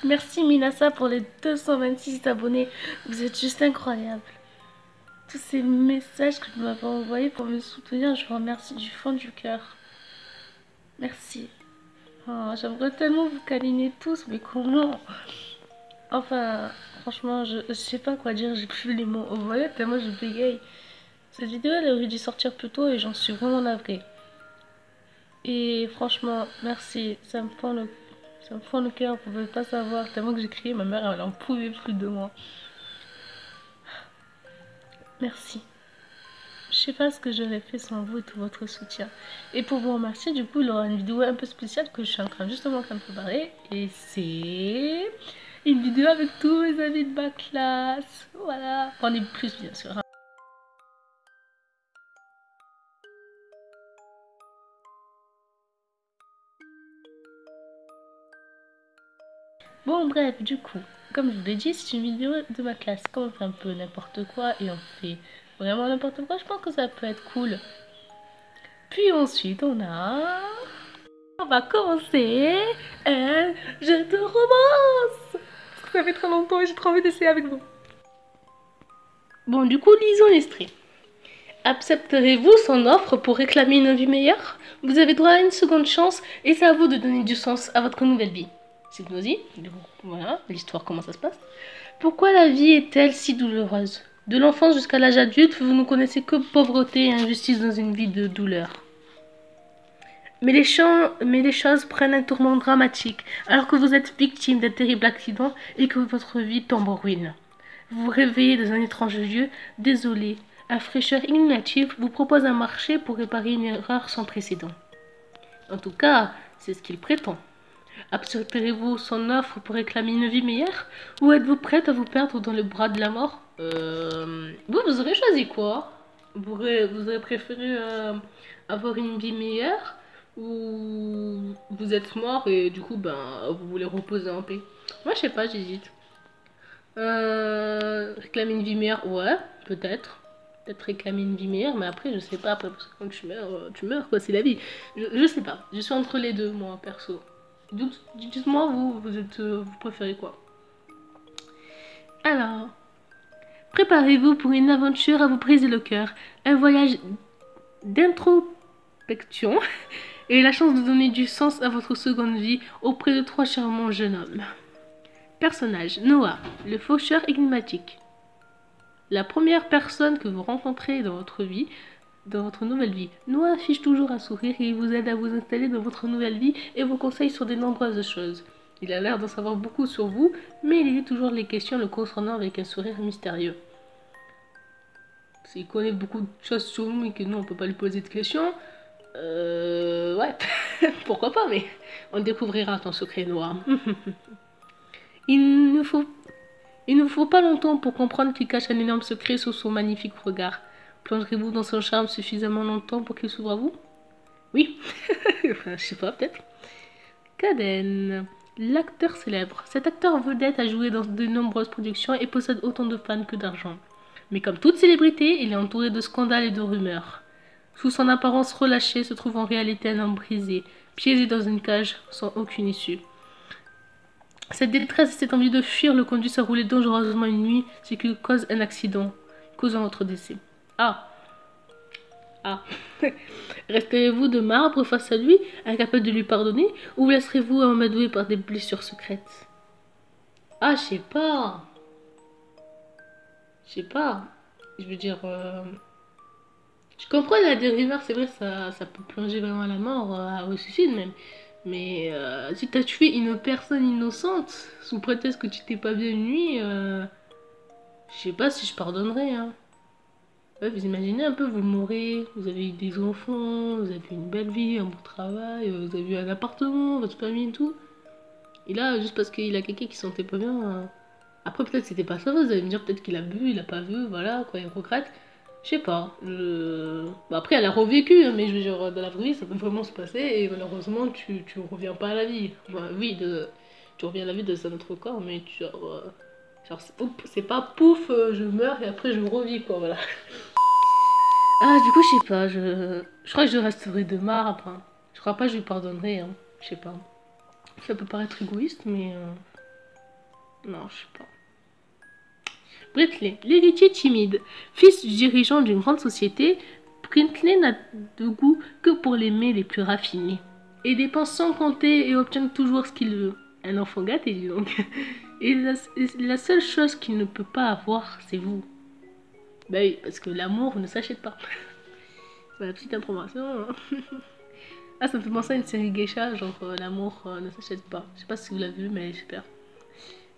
Merci Minasa pour les 226 abonnés. Vous êtes juste incroyable. Tous ces messages que vous m'avez envoyés pour me soutenir, je vous remercie du fond du cœur. Merci. Oh, j'aimerais tellement vous câliner tous, mais comment? Enfin, franchement, je sais pas quoi dire, j'ai plus les mots. Vous voyez, tellement je bégaye. Cette vidéo, elle aurait dû sortir plus tôt et j'en suis vraiment navrée. Et franchement, merci. Ça me fend le cœur, vous pouvez pas savoir. Tellement que j'ai crié, ma mère, elle en pouvait plus de moi. Merci. Je sais pas ce que j'aurais fait sans vous et tout votre soutien. Et pour vous remercier, du coup, il y aura une vidéo un peu spéciale que je suis en train justement de préparer. Et c'est une vidéo avec tous mes amis de ma classe. Voilà. On est plus, bien sûr. Bon, bref, du coup, comme je vous l'ai dit, c'est une vidéo de ma classe. Comme on fait un peu n'importe quoi et on fait vraiment n'importe quoi, je pense que ça peut être cool. Puis ensuite, on va commencer un jeu de romance. Parce que ça fait très longtemps et j'ai trop envie d'essayer avec vous. Bon, du coup, lisons l'extrait. Accepterez-vous son offre pour réclamer une vie meilleure? Vous avez droit à une seconde chance et c'est à vous de donner du sens à votre nouvelle vie. C'est Hypnosie. Du coup, voilà, l'histoire, comment ça se passe. Pourquoi la vie est-elle si douloureuse? De l'enfance jusqu'à l'âge adulte, vous ne connaissez que pauvreté et injustice dans une vie de douleur. Mais les choses prennent un tourment dramatique alors que vous êtes victime d'un terrible accident et que votre vie tombe en ruine. Vous vous réveillez dans un étrange lieu, désolé. Un fraîcheur initiative vous propose un marché pour réparer une erreur sans précédent. En tout cas, c'est ce qu'il prétend. Accepterez-vous son offre pour réclamer une vie meilleure ou êtes-vous prête à vous perdre dans le bras de la mort? Vous aurez choisi quoi? Vous aurez préféré avoir une vie meilleure ou vous êtes mort et du coup vous voulez reposer en paix? Moi je sais pas, j'hésite. Réclamer une vie meilleure, ouais, peut-être. Peut-être réclamer une vie meilleure, mais après je sais pas, après parce que quand tu meurs quoi, c'est la vie. Je sais pas, je suis entre les deux moi perso. Dites-moi vous préférez quoi? Alors, préparez-vous pour une aventure à vous briser le cœur. Un voyage d'introspection et la chance de donner du sens à votre seconde vie auprès de trois charmants jeunes hommes. Personnage, Noah, le faucheur énigmatique. La première personne que vous rencontrez dans votre vie, dans votre nouvelle vie. Noah affiche toujours un sourire et il vous aide à vous installer dans votre nouvelle vie et vous conseille sur de nombreuses choses. Il a l'air d'en savoir beaucoup sur vous, mais il évite toujours les questions le concernant avec un sourire mystérieux. S'il connaît beaucoup de choses sur nous et que nous on peut pas lui poser de questions, ouais, pourquoi pas, mais on découvrira ton secret noir. Il ne faut pas longtemps pour comprendre qu'il cache un énorme secret sous son magnifique regard. Plongerez-vous dans son charme suffisamment longtemps pour qu'il s'ouvre à vous? Oui. Enfin, je sais pas, peut-être. Caden, l'acteur célèbre. Cet acteur vedette a joué dans de nombreuses productions et possède autant de fans que d'argent. Mais comme toute célébrité, il est entouré de scandales et de rumeurs. Sous son apparence relâchée se trouve en réalité un homme brisé, piégé dans une cage sans aucune issue. Cette détresse et cette envie de fuir le conduisent à rouler dangereusement une nuit, ce qui cause un accident, causant votre décès. Ah. Resterez-vous de marbre face à lui, incapable de lui pardonner, ou laisserez-vous amadouer par des blessures secrètes? Ah, je sais pas. Je sais pas. Je veux dire, je comprends la rumeurs, c'est vrai, ça peut plonger vraiment à la mort, au suicide même. Mais si t'as tué une personne innocente, sous prétexte que tu t'es pas bien nuit, je sais pas si je pardonnerais, hein. Ouais, vous imaginez un peu, vous mourrez, vous avez eu des enfants, vous avez eu une belle vie, un bon travail, vous avez eu un appartement, votre famille et tout. Et là, juste parce qu'il a quelqu'un qui se sentait pas bien. Après, peut-être que c'était pas ça, vous allez me dire peut-être qu'il a bu, il a pas vu, voilà, quoi, il regrette. Je sais pas. Bon, après, elle a revécu, hein, mais je veux dire, dans la vraie vie, ça peut vraiment se passer et malheureusement, tu reviens pas à la vie. Enfin, oui, tu reviens à la vie de un autre corps, mais genre c'est pas pouf, je meurs et après je revis, quoi, voilà. Ah, du coup, je sais pas, je crois que je resterai de marbre. Je crois pas que je lui pardonnerai, hein. Je sais pas. Ça peut paraître égoïste, mais Non, je sais pas. Brinkley, l'héritier timide. Fils du dirigeant d'une grande société, Brinkley n'a de goût que pour les mets les plus raffinés. Et dépense sans compter et obtient toujours ce qu'il veut. Un enfant gâté, dis donc. Et la seule chose qu'il ne peut pas avoir, c'est vous. Bah oui, parce que l'amour ne s'achète pas. C'est la petite information. Hein. Ah, ça me fait penser à une série geisha, genre l'amour ne s'achète pas. Je sais pas si vous l'avez vu, mais elle est super.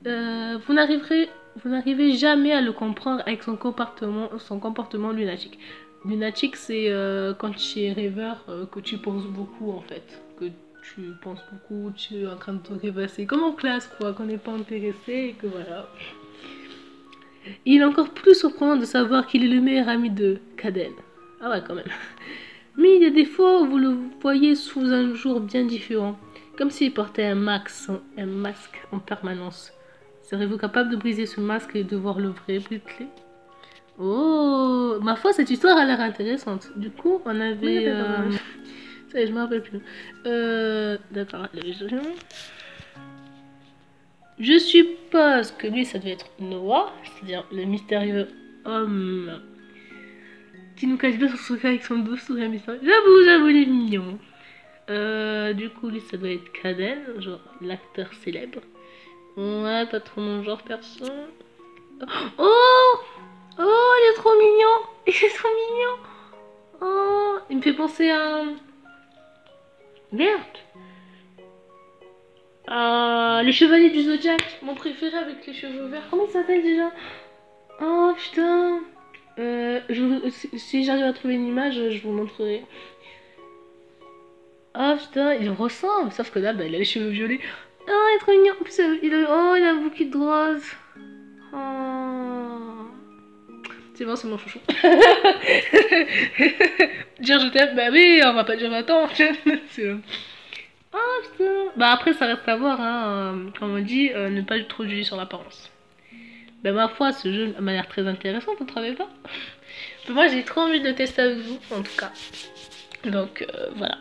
Vous n'arrivez jamais à le comprendre avec son comportement lunatique. Lunatique, c'est quand tu es rêveur, que tu penses beaucoup en fait. Que tu penses beaucoup, tu es en train de te rêvasser. Comme en classe, quoi, qu'on n'est pas intéressé et que voilà. Il est encore plus surprenant de savoir qu'il est le meilleur ami de Kaden. Ah ouais, quand même. Mais il y a des fois où vous le voyez sous un jour bien différent. Comme s'il portait un masque en permanence. Serez-vous capable de briser ce masque et de voir le vrai Brinkley? Oh, ma foi, cette histoire a l'air intéressante. Du coup, on avait... ça y est, je me rappelle plus. D'accord, je suppose que lui, ça devait être Noah, c'est-à-dire le mystérieux homme qui nous cache bien son secret avec son doux sourire mystérieux. J'avoue, il est mignon. Du coup, lui, ça doit être Kaden, genre l'acteur célèbre. Ouais, pas trop mon genre perso. Oh! Oh, il est trop mignon! Il est trop mignon! Oh, il me fait penser à... Merde! Le chevalier du Zodiac, mon préféré avec les cheveux verts. Comment il s'appelle déjà? Oh putain! Si j'arrive à trouver une image, je vous montrerai. Ah putain, il ressemble, sauf que là, bah, il a les cheveux violets. Oh, il est trop mignon. En plus, il a un bouquet de roses. Oh. C'est bon, c'est mon chouchou. Dire je t'aime, bah oui, on va pas dire attends. Ah putain. Bah après, ça reste à voir, hein. Comme on dit, ne pas trop juger sur l'apparence. Bah ma foi, ce jeu m'a l'air très intéressant, vous ne trouvez pas? Moi, j'ai trop envie de le tester avec vous, en tout cas. Donc, voilà.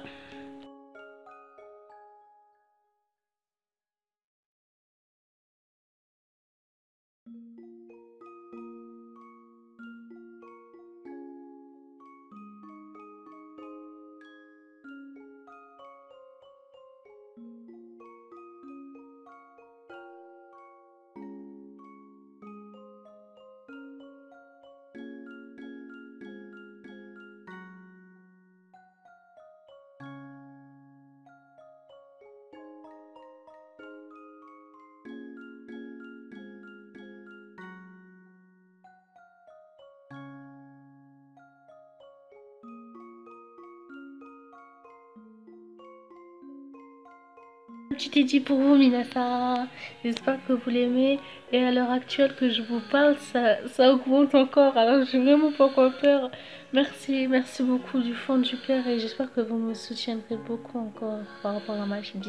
Petit Teddy pour vous, Minasa. J'espère que vous l'aimez. Et à l'heure actuelle que je vous parle, ça augmente encore. Alors, je sais vraiment pas quoi faire. Merci beaucoup du fond du cœur. Et j'espère que vous me soutiendrez beaucoup encore par rapport à ma chaîne.